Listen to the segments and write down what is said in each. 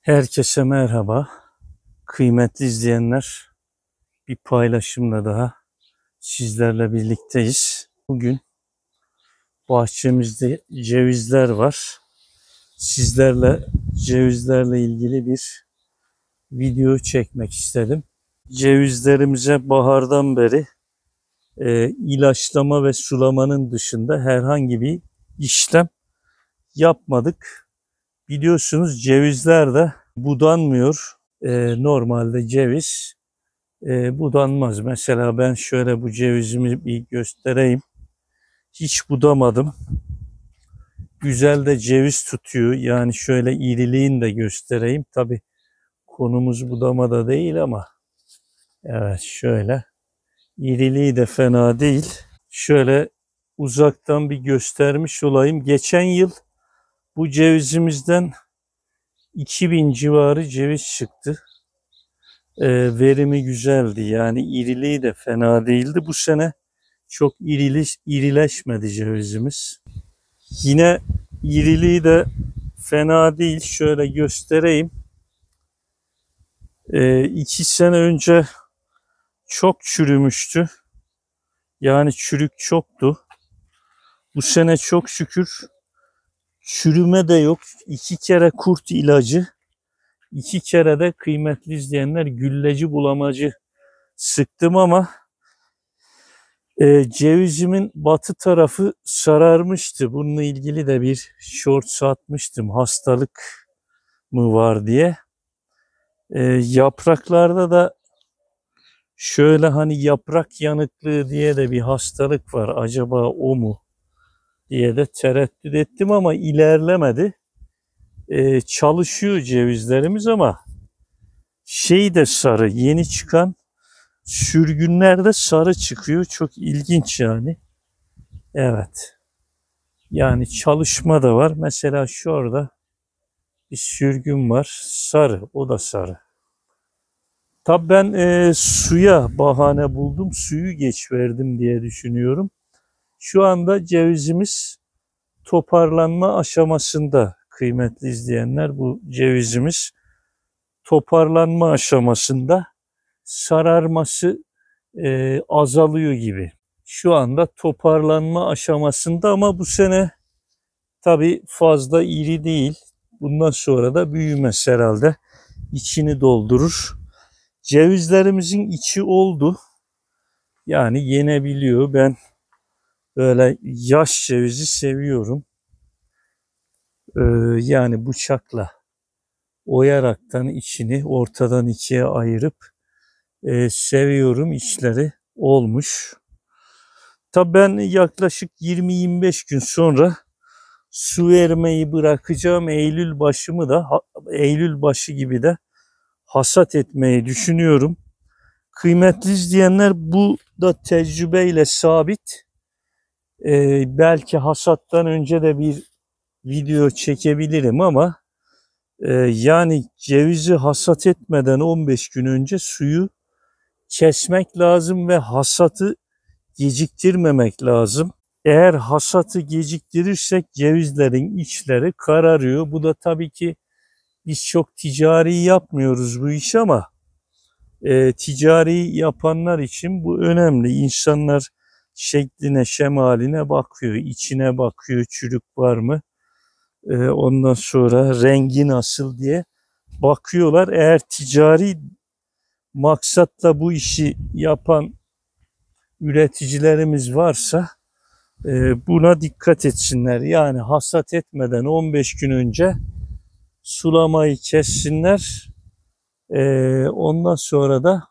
Herkese merhaba. Kıymetli izleyenler, bir paylaşımla daha sizlerle birlikteyiz. Bugün bahçemizde cevizler var. Sizlerle cevizlerle ilgili bir video çekmek istedim. Cevizlerimize bahardan beri ilaçlama ve sulamanın dışında herhangi bir işlem yapmadık. Biliyorsunuz cevizler de budanmıyor. Normalde ceviz budanmaz. Mesela ben şöyle bu cevizimi bir göstereyim. Hiç budamadım. Güzel de ceviz tutuyor. Yani şöyle iriliğini de göstereyim. Tabi konumuz budamada değil ama evet şöyle. İriliği de fena değil. Şöyle uzaktan bir göstermiş olayım. Geçen yıl bu cevizimizden 2000 civarı ceviz çıktı. Verimi güzeldi. Yani iriliği de fena değildi. Bu sene çok irileşmedi cevizimiz. Yine iriliği de fena değil. Şöyle göstereyim. 2 sene önce çok çürümüştü. Yani çürük çoktu. Bu sene çok şükür çürüme de yok. 2 kere kurt ilacı, 2 kere de kıymetli izleyenler gülleci bulamacı sıktım ama cevizimin batı tarafı sararmıştı. Bununla ilgili de bir short atmıştım. Hastalık mı var diye. Yapraklarda da şöyle hani yaprak yanıklığı diye de bir hastalık var. Acaba o mu diye de tereddüt ettim ama ilerlemedi. Çalışıyor cevizlerimiz ama şey de sarı, yeni çıkan sürgünlerde sarı çıkıyor. Çok ilginç yani. Evet. Yani çalışma da var. Mesela şurada bir sürgün var. Sarı. O da sarı. Tabii ben suya bahane buldum. Suyu geç verdim diye düşünüyorum. Şu anda cevizimiz toparlanma aşamasında. Kıymetli izleyenler, bu cevizimiz toparlanma aşamasında. Sararması azalıyor gibi. Şu anda toparlanma aşamasında ama bu sene tabii fazla iri değil. Bundan sonra da büyümez herhalde. İçini doldurur. Cevizlerimizin içi oldu. Yani yenebiliyor. Ben böyle yaş cevizi seviyorum. Yani bıçakla oyaraktan içini ortadan ikiye ayırıp seviyorum. İçleri olmuş. Tabii ben yaklaşık 20-25 gün sonra su vermeyi bırakacağım. Eylül başı gibi de hasat etmeyi düşünüyorum. Kıymetli izleyenler, bu da tecrübeyle sabit. Belki hasattan önce de bir video çekebilirim ama yani cevizi hasat etmeden 15 gün önce suyu kesmek lazım ve hasatı geciktirmemek lazım. Eğer hasatı geciktirirsek cevizlerin içleri kararıyor. Bu da tabii ki biz çok ticari yapmıyoruz bu iş ama ticari yapanlar için bu önemli. İnsanlar şekline, şemaline bakıyor, içine bakıyor, çürük var mı? Ondan sonra rengi nasıl diye bakıyorlar. Eğer ticari maksatla bu işi yapan üreticilerimiz varsa buna dikkat etsinler. Yani hasat etmeden 15 gün önce sulamayı kessinler. Ondan sonra da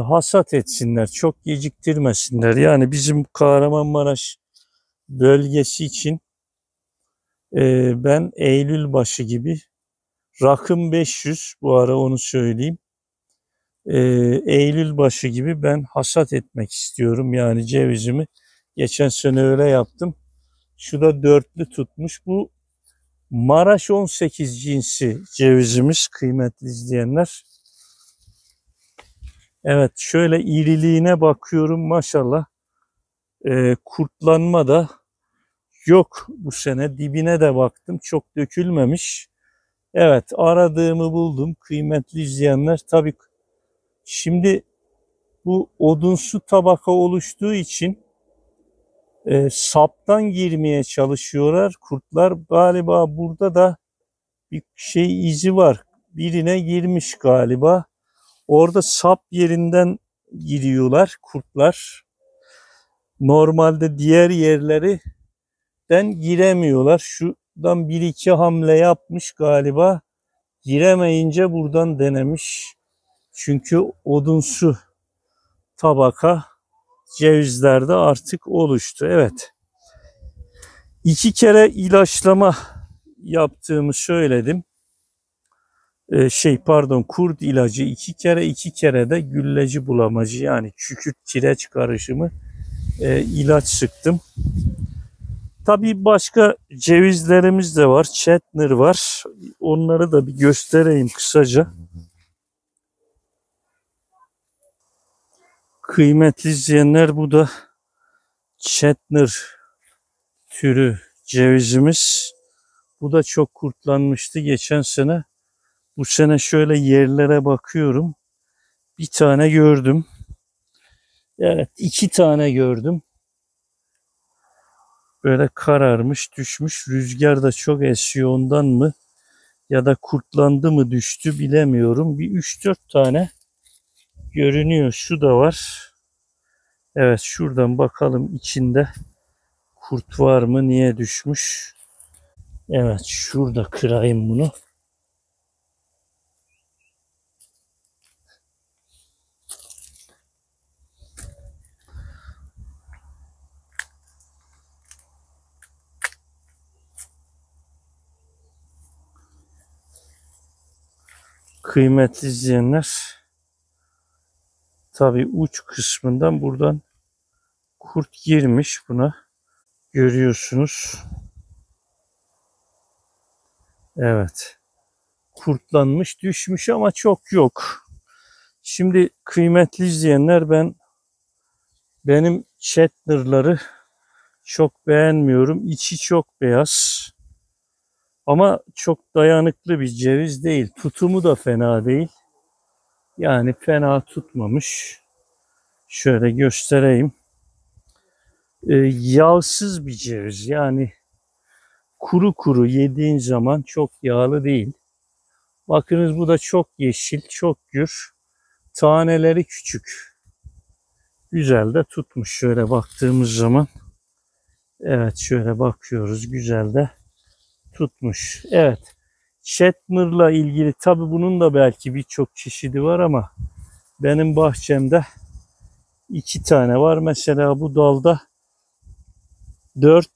hasat etsinler. Çok geciktirmesinler. Yani bizim Kahramanmaraş bölgesi için ben Eylül başı gibi, rakım 500, bu ara onu söyleyeyim. Eylül başı gibi ben hasat etmek istiyorum. Yani cevizimi geçen sene öyle yaptım. Şu da dörtlü tutmuş. Bu Maraş 18 cinsi cevizimiz, kıymetli izleyenler. Evet, şöyle iriliğine bakıyorum, maşallah. Kurtlanma da yok bu sene. Dibine de baktım, çok dökülmemiş. Evet, aradığımı buldum kıymetli izleyenler. Tabii şimdi bu odunsu tabaka oluştuğu için saptan girmeye çalışıyorlar kurtlar. Galiba burada da bir şey izi var. Birine girmiş galiba. Orada sap yerinden giriyorlar kurtlar. Normalde diğer yerlerinden giremiyorlar. Şuradan bir iki hamle yapmış galiba. Giremeyince buradan denemiş. Çünkü odunsu tabaka cevizlerde artık oluştu. Evet. 2 kere ilaçlama yaptığımı söyledim. Kurt ilacı 2 kere, 2 kere de gülleci bulamacı yani kükürt kireç karışımı ilaç sıktım. Tabii başka cevizlerimiz de var. Chetner var. Onları da bir göstereyim kısaca. Kıymetli izleyenler, bu da Chetner türü cevizimiz. Bu da çok kurtlanmıştı geçen sene. Bu sene şöyle yerlere bakıyorum. Bir tane gördüm. Evet, 2 tane gördüm. Böyle kararmış, düşmüş. Rüzgar da çok esiyor ondan mı? Ya da kurtlandı mı düştü bilemiyorum. Bir 3-4 tane görünüyor. Şu da var. Evet, şuradan bakalım içinde kurt var mı? Niye düşmüş? Evet, şurada kırayım bunu. Kıymetli izleyenler, tabii uç kısmından buradan kurt girmiş buna. Görüyorsunuz. Evet. Kurtlanmış, düşmüş ama çok yok. Şimdi kıymetli izleyenler, benim Chetner'ları çok beğenmiyorum. İçi çok beyaz. Ama çok dayanıklı bir ceviz değil. Tutumu da fena değil. Yani fena tutmamış. Şöyle göstereyim. Yağsız bir ceviz. Yani kuru kuru yediğin zaman çok yağlı değil. Bakınız, bu da çok yeşil, çok gür. Taneleri küçük. Güzel de tutmuş şöyle baktığımız zaman. Evet, şöyle bakıyoruz, güzel de tutmuş. Evet. Chetner'la ilgili tabi bunun da belki birçok çeşidi var ama benim bahçemde 2 tane var. Mesela bu dalda 4-6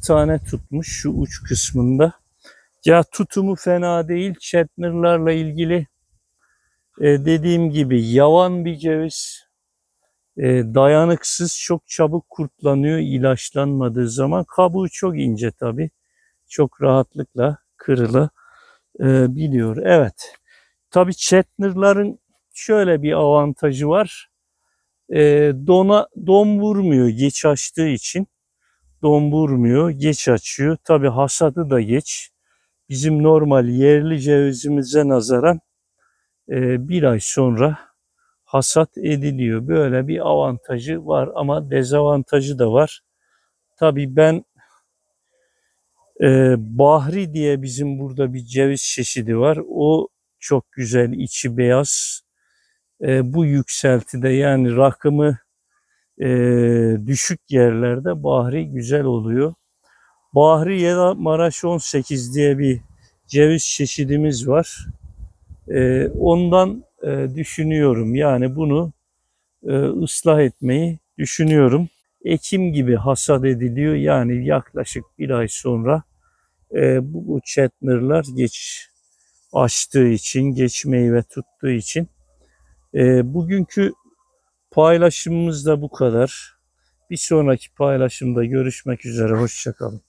tane tutmuş şu uç kısmında. Ya tutumu fena değil. Chetner'larla ilgili dediğim gibi yavan bir ceviz. Dayanıksız, çok çabuk kurtlanıyor ilaçlanmadığı zaman. Kabuğu çok ince tabi. Çok rahatlıkla kırılabiliyor. Evet. Tabi Chetner'ların şöyle bir avantajı var. Don vurmuyor geç açtığı için. Don vurmuyor, geç açıyor. Tabi hasadı da geç. Bizim normal yerli cevizimize nazaran 1 ay sonra hasat ediliyor. Böyle bir avantajı var ama dezavantajı da var. Tabii ben Bahri diye bizim burada bir ceviz çeşidi var. O çok güzel, içi beyaz. Bu yükseltide yani rakımı düşük yerlerde Bahri güzel oluyor. Bahri ya da Maraş 18 diye bir ceviz çeşidimiz var. Ondan düşünüyorum. Yani bunu ıslah etmeyi düşünüyorum. Ekim gibi hasat ediliyor. Yani yaklaşık 1 ay sonra bu Chetner'lar geç açtığı için, geç meyve tuttuğu için. Bugünkü paylaşımımız da bu kadar. Bir sonraki paylaşımda görüşmek üzere. Hoşça kalın.